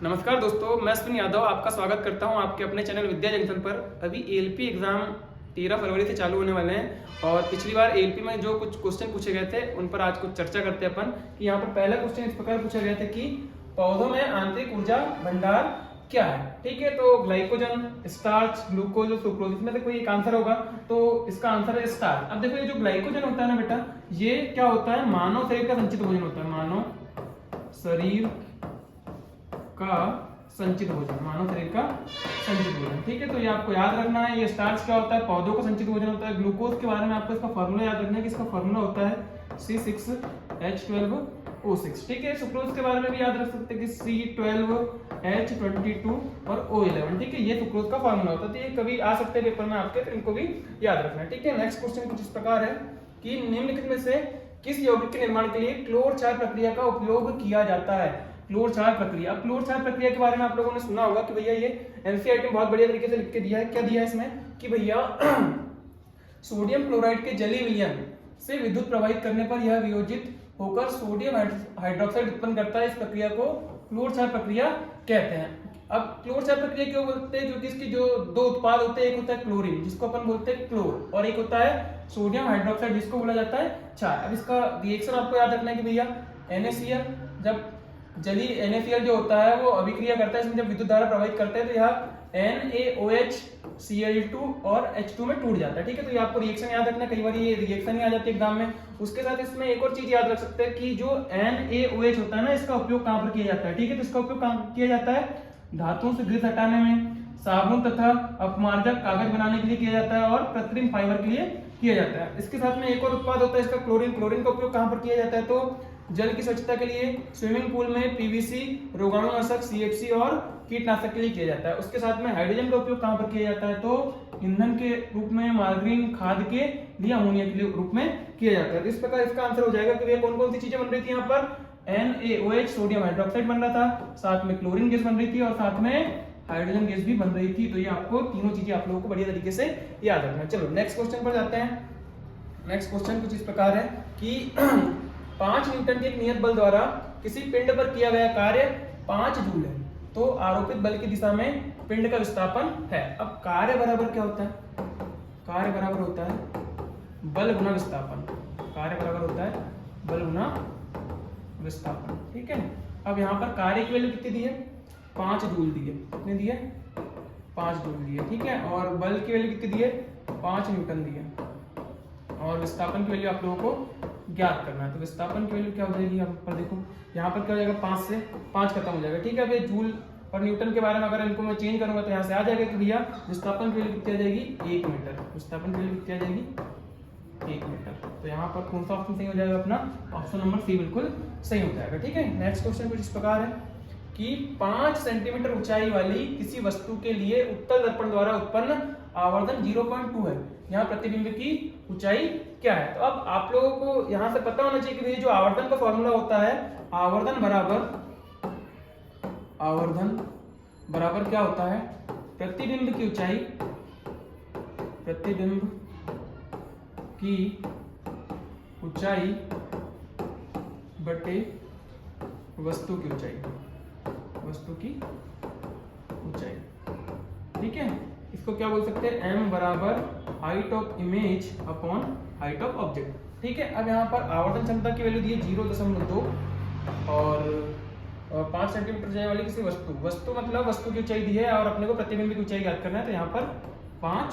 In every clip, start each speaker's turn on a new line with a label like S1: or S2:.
S1: नमस्कार दोस्तों, मैं अश्विन यादव आपका स्वागत करता हूं आपके अपने चैनल विद्या जंक्शन पर। अभी एएलपी एग्ज़ाम 13 फरवरी से चालू होने वाले हैं और पिछली बार एएलपी में जो कुछ क्वेश्चन पूछे गए थे उन पर आज कुछ चर्चा करते हैं अपन। कि यहाँ पर पहला क्वेश्चन इस प्रकार पूछा गया था कि पौधों में आंतरिक ऊर्जा भंडार क्या है। ठीक है, तो ग्लाइकोजन, स्टार्च, ग्लूकोज और सुक्रोज, इसमें से कोई एक आंसर होगा, तो इसका आंसर है स्टार्च। अब देखो, ये जो ग्लाइकोजन होता है ना बेटा, ये क्या होता है, मानव शरीर का संचित भोजन होता है। मानव शरीर का संचित भोजन, मानव शरीर का संचित भोजन। ठीक है, तो ये आपको याद रखना है। ये स्टार्च क्या होता है, पौधों का संचित भोजन होता है। ग्लूकोज के बारे में आपको इसका फॉर्मूला याद रखना है कि इसका फॉर्मूला होता है C6H12O6। ठीक है, सुक्रोज के बारे में भी याद रख सकते हैं कि C12H22 और O11। ठीक है, ये सुक्रोज का फॉर्मूला होता है, तो ये कभी आ सकते हैं पेपर में आपके, तो इनको भी याद रखना है। ठीक है, नेक्स्ट क्वेश्चन कुछ इस प्रकार है कि निम्नलिखित में से किस यौगिक के निर्माण के लिए क्लोर क्षार प्रक्रिया का उपयोग किया जाता है। क्लोर क्षार प्रक्रिया, अब क्लोर क्षार प्रक्रिया के बारे में आप लोगों ने सुना होगा कि भैया ये एनसीईआरटी में बहुत बढ़िया तरीके से लिख के दिया है। क्या दिया है इसमें कि भैया सोडियम क्लोराइड के जलीय विलयन से विद्युत प्रवाहित करने पर यह वियोजित होकर सोडियम हाइड्रोक्साइड उत्पन्न करता है। इस प्रक्रिया को क्लोर क्षार प्रक्रिया कहते हैं। अब क्लोर क्षार प्रक्रिया क्यों बोलते हैं, क्योंकि इसकी जो दो उत्पाद होते हैं, एक होता है क्लोरीन जिसको अपन बोलते हैं क्लोर, और एक होता है सोडियम हाइड्रोक्साइड जिसको बोला जाता है क्षार। अब इसका रिएक्शन आपको याद रखना है कि भैया NaCl, जब जलीय NaCl जो होता है वो अभिक्रिया करता है, इसमें जब विद्युत धारा प्रवाहित करता है तो यह NaOH Cl2 और H2 में टूट जाता है। ठीक है, तो ये आपको रिएक्शन याद रखना, कई बार ये रिएक्शन ही आ जाती है एग्जाम में। उसके साथ इसमें एक और चीज याद रख सकते हैं कि जो NaOH होता है ना, इसका उपयोग कहां पर किया जाता है। ठीक है, तो इसका उपयोग कहां किया जाता है, धातुओं से ग्रीस हटाने में, साबुन तथा अपमार्जक कागज बनाने के लिए किया जाता है और कृत्रिम फाइबर के लिए किया जाता है। इसके साथ में एक और उत्पाद होता है इसका क्लोरीन। क्लोरीन का उपयोग कहां पर किया जाता है, तो जल की स्वच्छता के लिए, स्विमिंग पूल में, PVC, रोगाणुनाशक, CFC और कीटनाशक के लिए किया जाता है। उसके साथ में हाइड्रोजन का उपयोग कहां पर किया जाता है, तो ईंधन के रूप में, मार्गरीन, खाद के लिए, अमोनिया के लिए रूप में किया जाता है। इस प्रकार इसका आंसर हो जाएगा कि कौन कौन सी चीजें बन रही थी यहाँ पर, NaOH सोडियम हाइड्रोक्साइड बन रहा था, साथ में क्लोरीन गैस बन रही थी और साथ में हाइड्रोजन गैस भी बन रही थी। तो ये आपको तीनों चीजें आप लोगों को बढ़िया तरीके से याद रखना है। चलो नेक्स्ट क्वेश्चन पर जाते हैं। नेक्स्ट क्वेश्चन कुछ इस प्रकार है कि 5 न्यूटन के एक नियत बल द्वारा किसी पिंड पर किया गया कार्य 5 जूल है, तो आरोपित बल की दिशा में पिंड का विस्थापन है। अब कार्य बराबर क्या होता है, कार्य बराबर होता है बल गुना विस्थापन। कार्य बराबर होता है बल गुना विस्थापन। ठीक है, अब यहाँ पर कार्य की वैल्यू कितनी दी है, 5 जूल दी है। कितनी दी है, 5 जूल दी है। ठीक है, और बल की वैल्यू कितनी दी है, 5 न्यूटन दी है, और विस्थापन की वैल्यू आप लोगों को ज्ञात करना है। तो विस्थापन की वैल्यू क्या हो जाएगी, यहाँ पर देखो, यहाँ पर क्या हो जाएगा, 5 से 5 खत्म हो जाएगा। ठीक है, अब ये जूल और न्यूटन के बारे में अगर इनको मैं चेंज करूंगा तो यहाँ से आ जाएगा कि भैया विस्थापन की वैल्यू कितनी आ जाएगी, 1 मीटर। विस्थापन की वैल्यू कितनी आ जाएगी, 1 मीटर। तो यहाँ पर कौन सा ऑप्शन सही हो जाएगा, अपना ऑप्शन नंबर C बिल्कुल सही हो जाएगा। ठीक है, नेक्स्ट क्वेश्चन कुछ इस प्रकार है कि 5 सेंटीमीटर ऊंचाई वाली किसी वस्तु के लिए उत्तल दर्पण द्वारा उत्पन्न आवर्धन 0.2 है। यहाँ प्रतिबिंब की ऊंचाई क्या है। तो अब आप लोगों को यहाँ से पता होना चाहिए कि जो आवर्धन का फॉर्मूला होता है, आवर्धन बराबर क्या होता है, प्रतिबिंब की ऊंचाई, प्रतिबिंब की ऊंचाई बटे वस्तु की ऊंचाई, वस्तु की ऊंचाई। ठीक है, इसको क्या बोल सकते हैं, M बराबर height of image upon height of object. ठीक है, अब यहाँ पर आवर्धन क्षमता की वैल्यू दी है 0.2 और 5 सेंटीमीटर ऊंचाई वाली किसी वस्तु मतलब वस्तु की ऊंचाई दी है और अपने को प्रतिबिंब की ऊंचाई ज्ञात करना है। तो यहाँ पर 5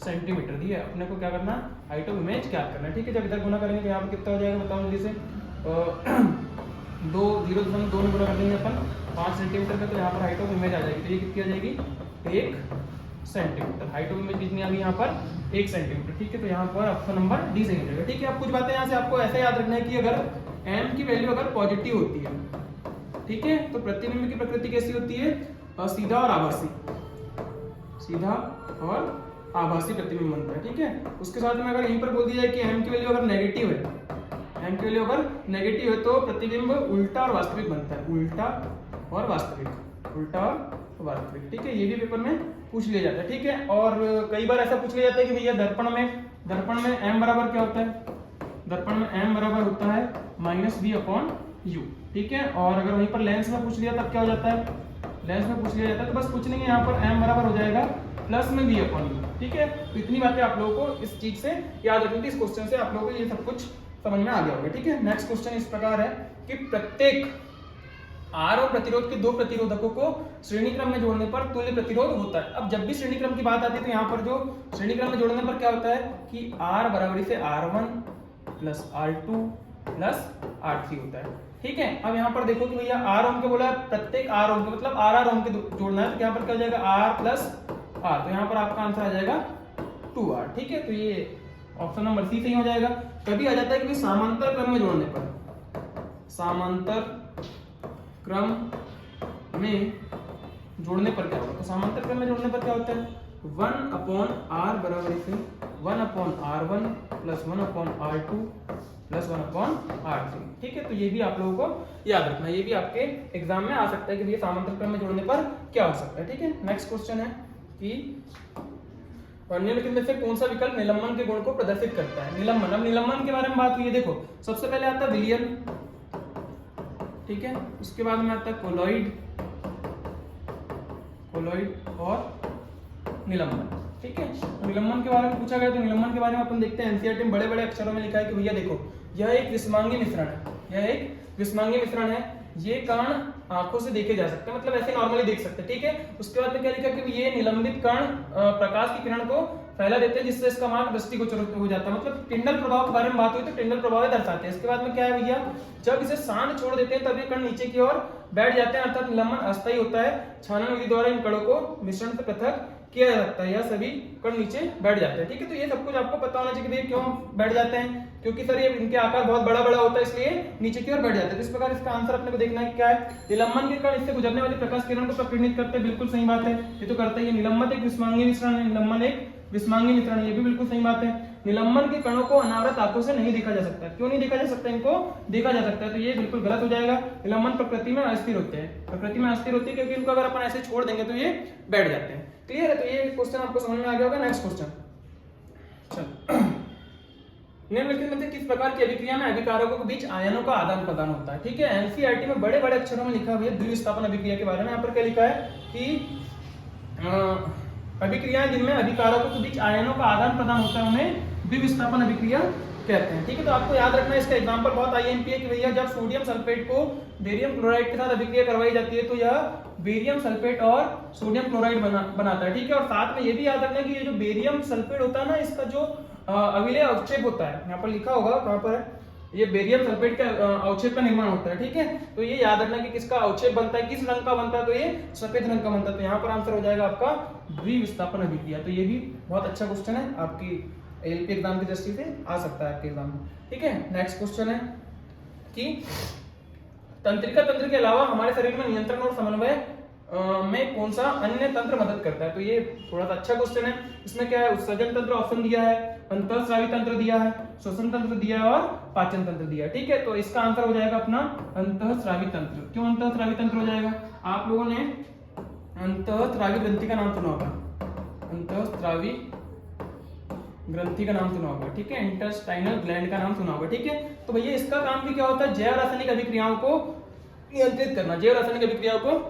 S1: सेंटीमीटर दी है, अपने को क्या करना है, हाइट ऑफ इमेज ज्ञात करना है। ठीक है, जब इधर गुना करेंगे तो यहाँ पर कितना हो जाएगा, बताओ जल्दी से, 0.2 में गुना कर देंगे अपन 5 सेंटीमीटर का, तो यहाँ पर हाइट ऑफ इमेज आ जाएगी। तो ये कितनी आ जाएगी, 1 सेंटीमीटर। हाइट ऑफ इमेज कितनी आ गई यहाँ पर, 1 सेंटीमीटर। ठीक है, तो यहाँ पर ऑप्शन नंबर D सही हो जाएगा। ठीक है, अब कुछ बातें यहाँ से आपको ऐसा याद रखना है कि अगर M की वैल्यू अगर पॉजिटिव होती है, ठीक है, तो प्रतिबिंब की प्रकृति कैसी होती है, सीधा और आभासी, सीधा और आभासी प्रतिबिंब बनता है। ठीक है, उसके साथ में अगर यहीं पर बोल दिया जाए कि M की वैल्यू अगर नेगेटिव है, M की वैल्यू अगर नेगेटिव है तो प्रतिबिंब उल्टा और वास्तविक बनता है, उल्टा और वास्तविक, उल्टा और वास्तविक। ठीक है, ये भी पेपर में पूछ लिया जाता है। ठीक है, और कई बार ऐसा पूछ लिया जाता है कि भैया दर्पण में M बराबर क्या होता है, दर्पण में M बराबर होता है -b/u। ठीक है। और अगर वहीं पर लेंस में पूछ लिया तब क्या हो जाता है, लेंस में पूछ लिया जाता है तो बस कुछ नहीं है, यहाँ पर m बराबर हो जाएगा प्लस में v अपॉन u, ठीक है। तो इतनी बातें आप लोगों को इस चीज से याद रखनी थी, इस क्वेश्चन से आप लोगों को ये सब कुछ समझ में आ गया होगा, ठीक है। नेक्स्ट क्वेश्चन इस प्रकार है कि प्रत्येक R और प्रतिरोध के दो प्रतिरोधकों को श्रेणी क्रम में जोड़ने पर तुल्य प्रतिरोध होता है। अब जब भी श्रेणी क्रम की बात आती है तो यहाँ पर जो श्रेणी क्रम में जोड़ने पर क्या होता है कि R बराबरी से R1 plus R2 plus R3 होता है, ठीक है। अब यहाँ पर देखो कि भैया R ओम के बोला है, प्रत्येक R ओम के मतलब R ओम के जोड़ना है, तो यहाँ पर क्या हो जाएगा R प्लस R, तो यहाँ पर आपका आंसर आ जाएगा 2R, ठीक है। तो ये ऑप्शन नंबर सी सही हो जाएगा। कभी आ जाता है कि समांतर क्रम में जोड़ने पर, समांतर क्रम में जोड़ने पर क्या होगा, तो समांतर क्रम में जोड़ने पर क्या होता है 1 अपॉन R बराबर से 1 upon R1 plus 1 upon R2 plus 1 upon R3, ठीक है। तो ये भी आप लोगों को याद रखना, ये भी आपके एग्जाम में आ सकता है कि ये समांतर क्रम में जोड़ने पर क्या हो सकता है, ठीक है। नेक्स्ट क्वेश्चन है कि निम्नलिखित में से कौन सा विकल्प निलंबन के गुण को प्रदर्शित करता है। निलंबन, अब निलंबन के बारे में बात हुई है, देखो सबसे पहले आता है विलयन, ठीक है। उसके बाद में आता है कोलॉइड, कोलॉइड और निलंबन, ठीक है। तो निलंबन के बारे में पूछा गया तो निलंबन के बारे में अपन देखते हैं एनसीईआरटी में बड़े बड़े अक्षरों में लिखा है कि भैया देखो यह एक विषमांगी मिश्रण है, यह एक विषमांगी मिश्रण है, ये कण आंखों से देखे जा सकते हैं, मतलब ऐसे नॉर्मली देख सकते हैं, ठीक है। उसके बाद में क्या लिखा कि ये निलंबित कण प्रकाश की किरण को फैला देते हैं जिससे इसका मार्ग दृष्टिगोचर हो जाता है, मतलब टिंडल प्रभाव के बारे में बात हुई तो टिंडल प्रभाव दर्शाते हैं। इसके बाद में क्या है भैया, जब इसे शांत छोड़ देते हैं तब ये कण नीचे की ओर बैठ जाते हैं, अर्थात निलंबन अस्थायी होता है। छानन विधि द्वारा इन कणों को मिश्रण से पृथक किया जा सकता है, यह सभी कण नीचे बैठ जाते हैं, ठीक है। तो ये सब कुछ आपको पता होना चाहिए कि भैया क्यों बैठ जाते हैं, क्योंकि सर ये इनके आकार बहुत बड़ा बड़ा होता है इसलिए नीचे की ओर बैठ जाते हैं। तो इस प्रकार इसका आंसर अपने को देखना है क्या है, निलंबन के कण इससे गुजरने वाली प्रकाश किरण को प्रकीर्णित करते हैं, बिल्कुल सही बात है, ये तो करता है। ये निलंबन एक विषमांगी मिश्रण है, निलंबन एक विषमांगी मिश्रण है, ये भी बिल्कुल सही बात है। निलंबन के कणों को अनावृत आंखों से नहीं देखा जा सकता, क्यों नहीं देखा जा सकता, इनको देखा जा सकता है, तो ये बिल्कुल गलत हो जाएगा। निलंबन प्रकृति में अस्थिर होते हैं, प्रकृति में अस्थिर होती है क्योंकि इनको अगर अपन ऐसे छोड़ देंगे तो ये बैठ जाते हैं, क्लियर है। तो ये क्वेश्चन आपको समझ में आ गया होगा। नेक्स्ट क्वेश्चन, चलो निम्नलिखित में से किस प्रकार की अभिक्रिया में अभिकारकों के बीच आयनों का आदान प्रदान होता है, ठीक है। एनसीईआरटी में बड़े बड़े अक्षरों में लिखा हुआ है द्विविस्थापन अभिक्रिया के बारे में। यहाँ पर क्या लिखा है कि अभिक्रियाएं जिनमें अभिकारकों के बीच आयनों का आदान प्रदान होता है उन्हें द्विविस्थापन अभिक्रिया कहते हैं, ठीक है। तो आपको याद रखना है, इसका एग्जांपल बहुत आईएमपी है कि भैया जब सोडियम सल्फेट को बेरियम क्लोराइड के साथ अभिक्रिया करवाई जाती है तो यह बेरियम सल्फेट और सोडियम क्लोराइड बनाता है, ठीक है। और साथ में ये भी याद रखना है कि ये जो बेरियम सल्फेट होता है ना, इसका जो अविलेय अवक्षेप होता है, यहाँ पर लिखा होगा कहाँ पर है, ये बेरियम सल्फेट का अवक्षेप का निर्माण होता है, ठीक है। तो ये याद रखना कि किसका अवक्षेप बनता है, किस रंग का बनता है, तो ये सफेद रंग का बनता है। तो यहाँ पर आंसर हो जाएगा आपका द्विविस्थापन अभिक्रिया। तो ये भी बहुत अच्छा क्वेश्चन है, आपकी एलपी एग्जाम की दृष्टि से आ सकता है आपके एग्जाम में, ठीक है। नेक्स्ट क्वेश्चन है कि तंत्रिका तंत्र के अलावा हमारे शरीर में नियंत्रण और समन्वय में कौन सा अन्य तंत्र मदद करता है, तो ये थोड़ा सा अच्छा क्वेश्चन है। इसमें क्या है, उत्सर्जन तंत्र ऑप्शन दिया है, अंतःस्रावी तंत्र दिया है, श्वसन तंत्र दिया है और पाचन तंत्र दिया है, ठीक है। तो इसका आंसर हो जाएगा अपना अंतःस्रावी तंत्र। क्यों अंतःस्रावी तंत्र हो जाएगा, आप लोगों ने अंतःस्रावी ग्रंथि का नाम सुना होगा, अंतःस्रावी ग्रंथि का नाम सुना होगा, ठीक है, इंटेस्टाइनल ग्लैंड का नाम सुना होगा, ठीक है। तो भैया इसका काम भी क्या होता है, जैव रासायनिक अभिक्रियाओं को नियंत्रित करना, जैव रासायनिक अभिक्रियाओं को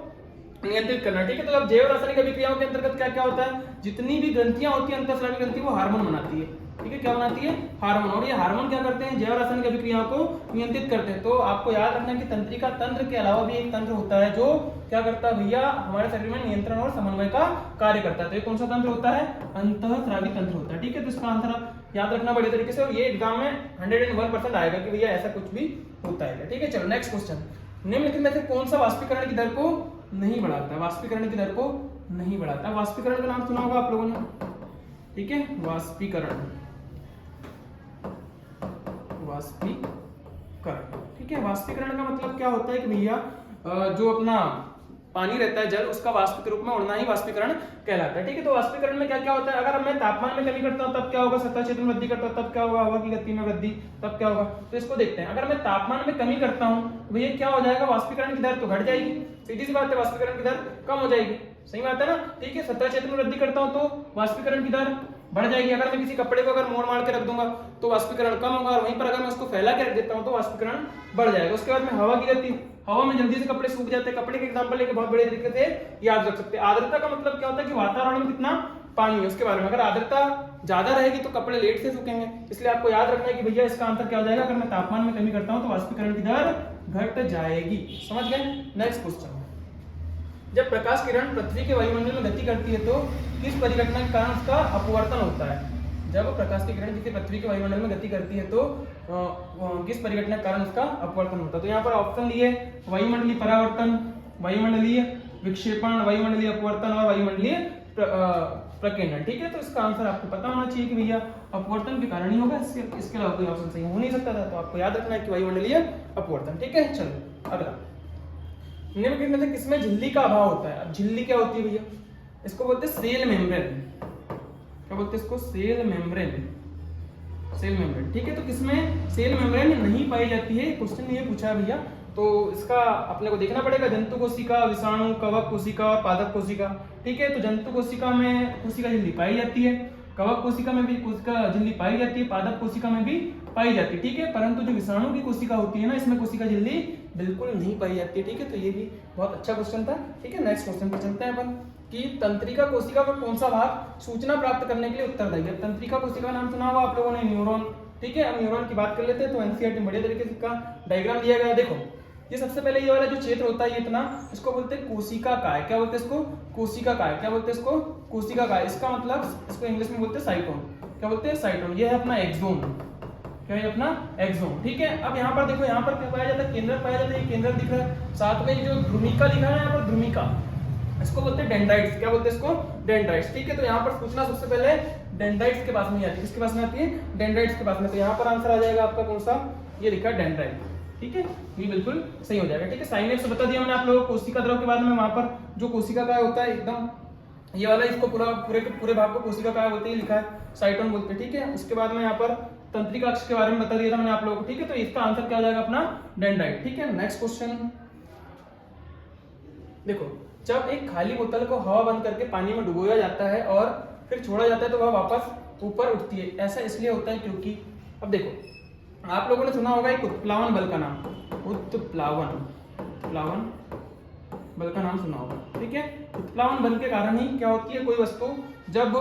S1: नियंत्रित करना, ठीक है। तो अब जैव रासायनिक अभिक्रियाओं के अंतर्गत क्या क्या होता है, जितनी भी ग्रंथियां होती है अंतःस्रावी ग्रंथि वो हार्मोन बनाती है, ठीक है। क्या बनाती है, हार्मोन, और ये हार्मोन क्या करते हैं, जैव रासायनिक अभिक्रियाओं को नियंत्रित करते हैं। तो आपको याद रखना है कि तंत्रिका तंत्र के अलावा भी एक तंत्र होता है जो क्या करता है भैया, हमारे शरीर में नियंत्रण और समन्वय का कार्य करता है। तो ये कौन सा तंत्र होता है, अंतःस्रावी तंत्र होता है, ठीक है। तो इसका आंसर याद रखना बढ़िया तरीके से, और ये एग्जाम में 101% आएगा कि भैया ऐसा कुछ भी होता है, ठीक है। चलो नेक्स्ट क्वेश्चन, निम्नलिखित में से कौन सा वाष्पीकरण की दर को नहीं बढ़ाता है, वाष्पीकरण की दर को नहीं बढ़ाता है। वाष्पीकरण का नाम सुना होगा आप लोगों ने, ठीक है, वाष्पीकरण, वाष्पीकरण, ठीक है। वाष्पीकरण का मतलब क्या होता है कि भैया जो अपना पानी रहता है जल, उसका वाष्प के रूप में उड़ना ही वाष्पीकरण कहलाता है, ठीक है। तो वाष्पीकरण में क्या क्या होता है, अगर मैं तापमान में कमी करता हूं तब क्या होगा, सतह क्षेत्र में वृद्धि करता हूं तब क्या होगा, हवा की गति में वृद्धि तब क्या होगा। तो इसको देखते हैं, अगर मैं तापमान में कमी करता हूं तो भैया क्या हो जाएगा, वाष्पीकरण की दर तो घट जाएगी, सीधी सी बात है, वाष्पीकरण की दर कम हो जाएगी, सही बात है ना, ठीक है। सतह क्षेत्र में वृद्धि करता हूं तो वाष्पीकरण की दर बढ़ जाएगी। अगर मैं किसी कपड़े को अगर मोड़ मार के रख दूंगा तो वाष्पीकरण कम होगा, और वहीं पर अगर मैं उसको फैला के रख देता हूं तो वाष्पीकरण बढ़ जाएगा। उसके बाद में हवा की गति हवा में जल्दी से कपड़े सूख जाते हैं। कपड़े के एग्जांपल लेके बहुत बड़े तरीके से याद रख सकते हैं। आर्द्रता का मतलब क्या होता है कि वातावरण में कितना पानी है उसके बारे में। अगर आर्द्रता ज्यादा रहेगी तो कपड़े लेट से सूखेंगे, इसलिए आपको याद रखना है कि भैया इसका आंसर क्या हो जाएगा, अगर मैं तापमान में कमी करता हूं तो वाष्पीकरण की दर घट जाएगी। समझ गए? नेक्स्ट क्वेश्चन, जब प्रकाश किरण पृथ्वी के वायुमंडल में गति करती है तो किस परिघटना के कारण उसका अपवर्तन होता है? जब प्रकाश की किरण किसी पृथ्वी के वायुमंडल में गति करती है तो किस परिघटना के कारण उसका अपवर्तन होता है? तो यहाँ पर ऑप्शन लिए वायुमंडलीय परावर्तन, वायुमंडलीय विक्षेपण, वायुमंडलीय अपवर्तन और वायुमंडलीय प्रकीर्णन। ठीक है, तो इसका आंसर आपको पता होना चाहिए कि भैया अपवर्तन के कारण ही होगा, इसके अलावा कोई ऑप्शन सही हो नहीं सकता था। तो आपको याद रखना है कि वायुमंडलीय अपवर्तन। ठीक है, चलो अगला, निम्नलिखित में से किसमें झिल्ली का अभाव होता है? अब झिल्ली क्या होती है भैया? इसको बोलते हैं सेल मेम्ब्रेन। क्या बोलते हैं इसको? Cell membrane. Cell membrane. ठीक है, तो किसमें सेल मेम्ब्रेन नहीं पाई जाती है? क्वेश्चन ये पूछा है भैया, तो इसका अपने को देखना पड़ेगा। जंतु कोशिका, विषाणु, कवक कोशिका और पादप कोशिका। ठीक है, तो जंतु कोशिका में कोशिका झिल्ली पाई जाती है, कवक कोशिका में भी कोशिका झिल्ली पाई जाती है, पादप कोशिका में भी पाई जाती है। ठीक है, परंतु जो विषाणु की कोशिका होती है ना, इसमें कोशिका झिल्ली बिल्कुल नहीं पाई जाती है। ठीक है, तो ये भी बहुत अच्छा क्वेश्चन था। ठीक है, नेक्स्ट क्वेश्चन पर चलते हैं अपन कि तंत्रिका कोशिका का कौन सा भाग सूचना प्राप्त करने के लिए उत्तरदायी है? तंत्रिका कोशिका का नाम सुना होगा आप लोगों ने, न्यूरॉन। ठीक है, अब न्यूरॉन की बात कर लेते हैं। तो एनसीईआरटी में बढ़िया तरीके से इसका डायग्राम दिया गया है। देखो, ये सबसे पहले ये वाला जो क्षेत्र होता है ये इतना, इसको बोलते हैं कोशिका काय। क्या बोलते हैं इसको? कोशिका काय। क्या बोलते हैं इसको? कोशिका काय। इसका मतलब इसको इंग्लिश में बोलते हैं साइटोन। क्या बोलते हैं? साइटोन। ये है अपना एक्सोन। क्या है अपना? एक्सोन। ठीक है, अब यहाँ पर देखो, यहाँ पर क्या पाया जाता है? केंद्रक पाया जाता है। ये केंद्रक दिख रहा है, साथ में जो ध्रुमिका लिखा है यहाँ पर, ध्रुमिका, इसको बोलते हैं डेंड्राइट्स। क्या बोलते हैं इसको? डेंड्राइट्स। ठीक है, तो यहाँ पर सूचना सबसे पहले डेंड्राइट्स के पास में आती है। किसके पास में आती है? डेंड्राइट्स के पास में। तो यहाँ पर आंसर आ जाएगा आपका कौन सा? ये लिखा है डेंड्राइट। ठीक है, ये बिल्कुल सही हो जाएगा। ठीक है, साइनेप्स बता दिया मैंने आप लोगों को। कोशिका द्रव के बाद में वहां पर जो कोशिका काय होता है एकदम ये वाला, इसको पूरे भाग को कोशिका काय बोलते हैं, लिखा है साइटोन बोलते हैं। ठीक है, उसके बाद में यहाँ पर तंत्रिका अक्ष के बारे में बता दिया था मैंने आप लोगों को। ठीक है, तो इसका आंसर क्या हो जाएगा अपना? डेंड्राइट। ठीक है, नेक्स्ट क्वेश्चन देखो, जब एक खाली बोतल को हवा बंद करके पानी में डुबोया जाता है और फिर छोड़ा जाता है तो वह वापस ऊपर उठती है। ऐसा इसलिए होता है क्योंकि, अब देखो, आप लोगों ने सुना होगा एक उत्प्लावन बल का नाम, उत्प्लावन बल का नाम सुना होगा। ठीक है, उत्प्लावन बल के कारण ही क्या होती है, कोई वस्तु जब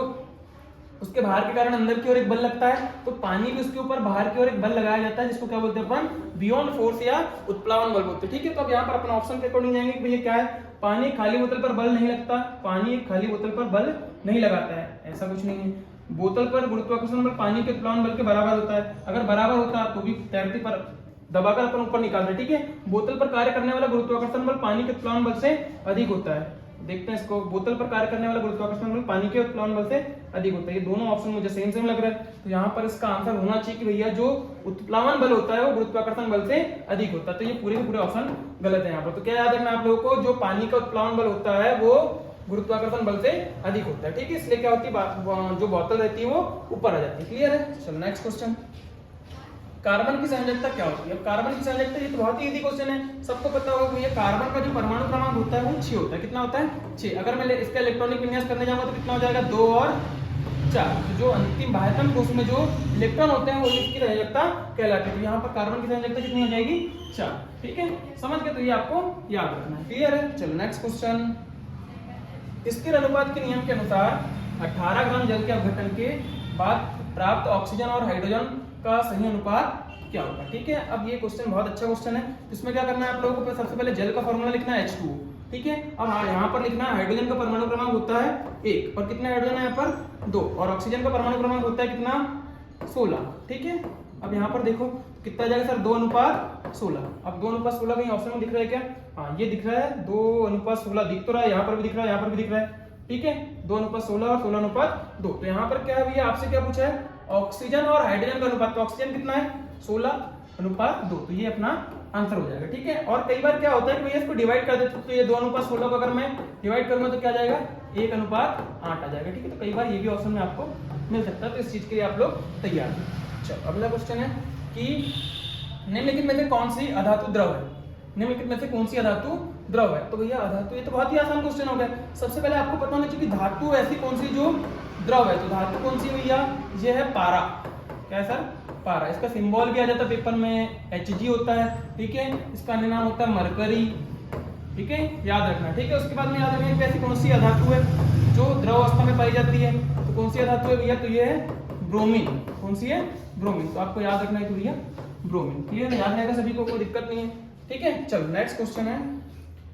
S1: उसके बाहर के कारण अंदर की ओर एक बल लगता है तो पानी भी उसके ऊपर बाहर की ओर एक बल लगाया जाता है, जिसको क्या बोलते हैं अपन? बियॉन्ड फोर्स या उत्प्लावन बल बोलते हैं। ठीक है, तो अब यहाँ पर अपन ऑप्शन के अकॉर्डिंग जाएंगे कि भैया क्या है? पानी खाली बोतल पर बल नहीं लगता, पानी खाली बोतल पर बल नहीं लगाता है, ऐसा कुछ नहीं है। बोतल पर गुरुत्वाकर्षण बल पानी के उत्प्लावन बल के बराबर होता है। अगर बराबर होता तो भी तैरती पर दबाकर अपन ऊपर निकालते। ठीक है, बोतल पर कार्य करने वाला गुरुत्वाकर्षण बल पानी के उत्प्लावन बल से अधिक होता है। देखते हैं इसको, बोतल पर कार्य करने वाला गुरुत्वाकर्षण बल पानी के उत्प्लावन बल से अधिक होता है। ये दोनों ऑप्शन मुझे सेम सेम लग रहा है, तो यहाँ पर इसका आंसर होना चाहिए कि भैया जो उत्प्लावन बल होता है वो गुरुत्वाकर्षण बल से अधिक होता है। तो ये पूरे के पूरे ऑप्शन गलत है यहाँ पर। तो क्या याद रखना आप लोगों को? जो पानी का उत्प्लावन बल होता है वो गुरुत्वाकर्षण बल से अधिक होता है। ठीक है, इसलिए क्या होती है, जो बोतल रहती है वो ऊपर आ जाती है। क्लियर है? चलो नेक्स्ट क्वेश्चन, कार्बन की संयोजकता क्या होती है? अब कार्बन की संयोजकता, ये तो बहुत ही इजी क्वेश्चन है, सबको पता होगा कि ये कार्बन का जो परमाणु क्रमांक होता है वो 6 होता है। कितना होता है? 6। अगर मैं इसका इलेक्ट्रॉनिक विन्यास करने जाऊंगा तो कितना हो जाएगा? 2 और 4। तो जो अंतिम बाह्यतम कोश में जो इलेक्ट्रॉन होते हैं वो इसकी संयोजकता कहलाती है। तो यहाँ पर कार्बन की संयोजकता कितनी हो जाएगी? 4। ठीक है, समझ गए? तो ये आपको याद रखना है। क्लियर है? चलो नेक्स्ट क्वेश्चन, स्थिर अनुपात के नियम के अनुसार 18 ग्राम जल के अपघटन के बाद प्राप्त ऑक्सीजन और हाइड्रोजन का सही अनुपात क्या होगा? ठीक है, अब ये क्वेश्चन बहुत अच्छा क्वेश्चन है। इसमें क्या करना है आप लोगों को? सबसे पहले जल का फॉर्मूला लिखना है H2O। ठीक है, अब हाँ यहाँ पर लिखना है हाइड्रोजन का परमाणु क्रमांक होता है 1 और कितना हाइड्रोजन है यहाँ पर? 2 और ऑक्सीजन का परमाणु क्रमांक होता है कितना? 16। ठीक है, अब यहाँ पर देखो कितना जाएगा सर? 2:16। अब 2:16 कहीं ऑप्शन में दिख रहा है क्या? हाँ, ये दिख रहा है 2:16 दिख तो रहा है, यहाँ पर भी दिख रहा है, यहाँ पर भी दिख रहा है। ठीक है, 2:16 और 16:2। तो यहाँ पर क्या है भैया, आपसे क्या पूछा है? ऑक्सीजन और हाइड्रोजन का अनुपात। तो ऑक्सीजन कितना है? 16:2। तो ये अपना आंसर हो जाएगा। ठीक है, और कई बार क्या होता है कि भैया इसको डिवाइड कर देते, तो ये 2:16 को अगर मैं डिवाइड करूंगा तो क्या जाएगा? 1:8 आ जाएगा। ठीक है, तो कई बार ये भी ऑप्शन में आपको मिल सकता है, तो इस चीज के लिए आप लोग तैयार हैं। चलो अगला क्वेश्चन है कि निम्नलिखित में से कौन सी अधातु द्रव है? निम्नलिखित में से कौन सी अधातु द्रव है? तो भैया अधातु, ये तो बहुत ही आसान क्वेश्चन हो गया। सबसे पहले आपको पता होना चाहिए कि धातु ऐसी कौन सी जो द्रव है। तो धातु कौन सी भैया? ये है पारा। क्या है सर? पारा। इसका सिंबल भी आ जाता है पेपर में Hg होता है, ठीक है। इसका अन्य नाम होता है मरकरी, ठीक है, याद रखना, ठीक है। उसके बाद में याद रखना कि ऐसी कौन सी अधातु है जो द्रव अवस्था में पाई जाती है, तो कौन सी अधातु है भैया, तो ये है ब्रोमीन। कौन सी है, ब्रोमीन। तो आपको याद रखना है कि भैया ब्रोमीन, क्लियर है, याद रहेगा सभी को, कोई दिक्कत नहीं है, ठीक है। चलो नेक्स्ट क्वेश्चन है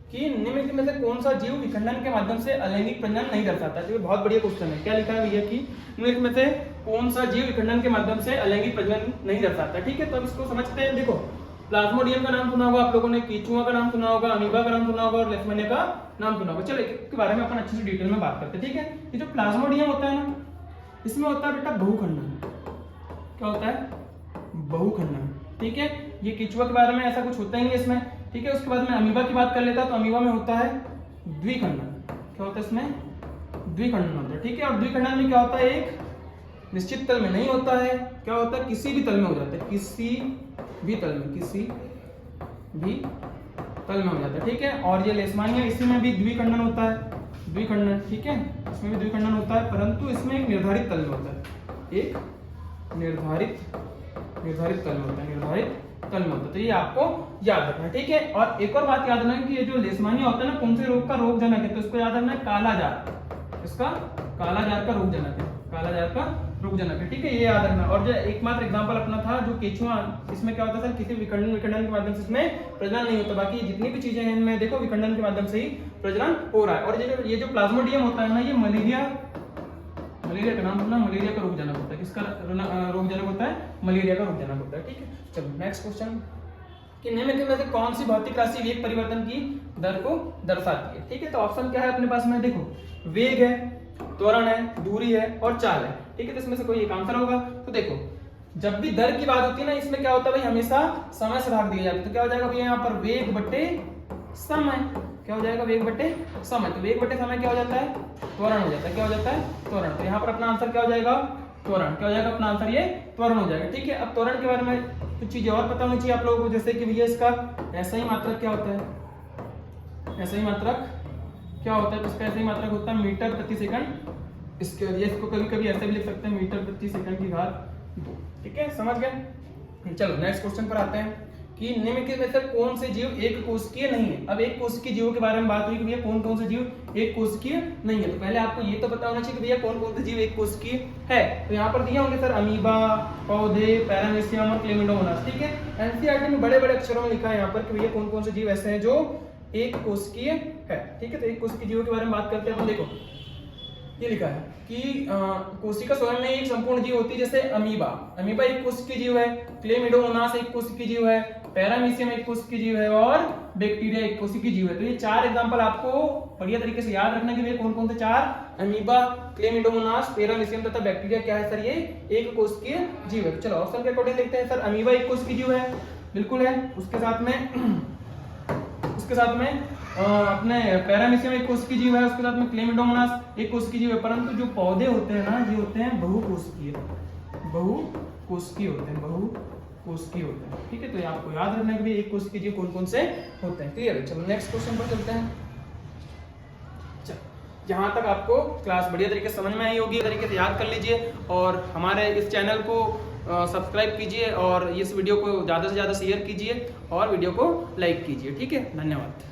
S1: कि निम्नलिखित में से कौन सा जीव विखंडन के माध्यम से अलैंगिक प्रजनन नहीं दर्शाता है। तो ये बहुत बढ़िया क्वेश्चन है। क्या लिखा है भैया कि निम्नलिखित में से कौन सा जीव विखंडन के माध्यम से अलैंगिक प्रजनन नहीं दर्शाता, ठीक है। तो अब इसको समझते हैं। देखो, प्लाज्मोडियम का नाम सुना होगा आप लोगों ने, कीचुआ का नाम सुना होगा, अमीबा का नाम सुना होगा और लेशमानिया का नाम सुना होगा। चलो इसके बारे में अपन अच्छे से डिटेल में बात करते हैं, ठीक है। ये जो प्लाज्मोडियम होता है ना, इसमें होता है बेटा बहुखंडन। क्या होता है, बहुखंडन, ठीक है। ये कीचुआ के बारे में ऐसा कुछ होता ही नहीं इसमें, ठीक है। उसके बाद में अमीबा की बात कर लेता है, तो अमीबा में होता है द्विखंडन। क्या होता है इसमें, द्विखंडन होता है, ठीक है। और द्विखंडन में क्या होता है, एक निश्चित तल में नहीं होता है, क्या होता है, किसी भी तल में हो जाता है, किसी भी तल में, किसी भी तल में हो जाता है, ठीक है। और ये लेशमानिया, इसी में भी द्विखंडन होता है, द्विखंडन, ठीक है, इसमें भी द्विखंडन होता है, परंतु इसमें एक निर्धारित तल में होता है, एक निर्धारित तल में होता है, निर्धारित तल में होता है। तो ये आपको याद रखना है, ठीक है। और एक और बात याद रखना है कि ये जो लेशमानिया होता है ना, कौन से रोग का रोगजनक है, तो इसको याद रखना है कालाजार। इसका कालाजार का रोगजनक है, कालाजार का रोगजनक है, ठीक है, ये याद रखना। और जो एकमात्र एग्जांपल अपना था जो केचुआ, इसमें क्या होता है सर, किसी विखंडन के माध्यम से इसमें प्रजनन नहीं होता, बाकी जितनी भी चीजें हैं इनमें देखो विखंडन के माध्यम से ही प्रजनन हो रहा है। और ये जो प्लाज्मोडियम होता है ना, ये मलेरिया का नाम सुना, मलेरिया का रोगजनक होता है। किसका रोगजनक होता है, मलेरिया का रोगजनक होता है, ठीक है। चलो नेक्स्ट क्वेश्चन कि निम्नलिखित में से कौन सी भौतिक राशि वेग परिवर्तन की दर को दर्शाती है, ठीक है। तो ऑप्शन क्या है अपने पास में, देखो, वेग है, त्वरण है, दूरी है और चाल है, ठीक है। तो इसमें से कोई एक आंसर होगा। तो देखो, जब भी दर की बात होती है ना, इसमें क्या होता है भाई, हमेशा समय से भाग दिया जाता है। तो क्या हो जाएगा भैया यहाँ पर, वेग बटे समय। क्या हो जाएगा, वेग बटे समय। तो वेग बटे समय क्या हो जाता है, त्वरण हो जाता है। क्या हो जाता है, त्वरण। तो यहाँ पर अपना आंसर क्या हो जाएगा, त्वरण। क्या हो जाएगा अपना आंसर, ये त्वरण हो जाएगा, ठीक है। अब त्वरण के बारे में कुछ चीजें और पता होनी चाहिए आप लोगों को, जैसे कि भैया इसका ऐसा ही मात्रक क्या होता है, ऐसा ही मात्रक क्या होता है, तो इसका ऐसा ही मात्रक होता है मीटर प्रति सेकंड। इसको कभी कभी ऐसे भी लिख सकते हैं, मीटर प्रति सेकंड की घात 2, ठीक है, समझ गए। चलो नेक्स्ट क्वेश्चन पर आते हैं कि निम्नलिखित में से कौन से जीव एक कोशिकीय नहीं है। अब एक कोशिकीय जीवों के बारे में बात हुई कि भैया कौन कौन से जीव एक कोशिकीय नहीं है। तो पहले आपको ये तो पता होना चाहिए कि भैया कौन कौन से जीव एक कोशिकीय है। तो यहाँ पर दिए होंगे सर, अमीबा, पौधे, पैरामीशियम और क्लेमिडोमोनास, ठीक है। एनसीईआरटी में बड़े बड़े अक्षरों में लिखा है यहाँ पर कि भैया कौन कौन से जीव ऐसे हैं जो एक कोशिकीय है, ठीक है। तो एक कोशिकीय जीवों के बारे में बात करते हैं। देखो, ये लिखा है कि कोशिका स्वयं में एक संपूर्ण जीव होती है, जैसे अमीबा एक कोशिकीय जीव है, क्लेमिडोमोनास एक कोशिकीय जीव है, पैरामीशियम एक कोशिकीय जीव है और बैक्टीरिया एक कोशिकीय जीव है। तो ये 4 एग्जांपल आपको बढ़िया तरीके से याद रखना कि कौन कौन से 4, अमीबा, क्लेमिडोमोनास, पैरामीशियम तथा बैक्टीरिया क्या है सर, ये एक कोशिकीय जीव है। चलो ऑप्शन के अकॉर्डिंग देखते हैं। सर अमीबा एक कोशिकीय जीव है, बिल्कुल है। उसके साथ में अपने पैरामीशियम एक कोशिकीय जीव है, उसके साथ में क्लेमिडोमोनास एक कोशिकीय जीव है। परंतु जो पौधे होते हैं ना, ये होते हैं बहुकोशिकीय होते हैं, ठीक है। तो ये आपको याद रखना है कि एक कोशिकीय जीव कौन कौन से होते हैं, क्लियर है। चलो नेक्स्ट क्वेश्चन पर चलते हैं। जहां तक आपको क्लास बढ़िया तरीके से समझ में आई होगी, तरीके से याद कर लीजिए और हमारे इस चैनल को सब्सक्राइब कीजिए और इस वीडियो को ज़्यादा से ज़्यादा शेयर कीजिए और वीडियो को लाइक कीजिए, ठीक है। धन्यवाद।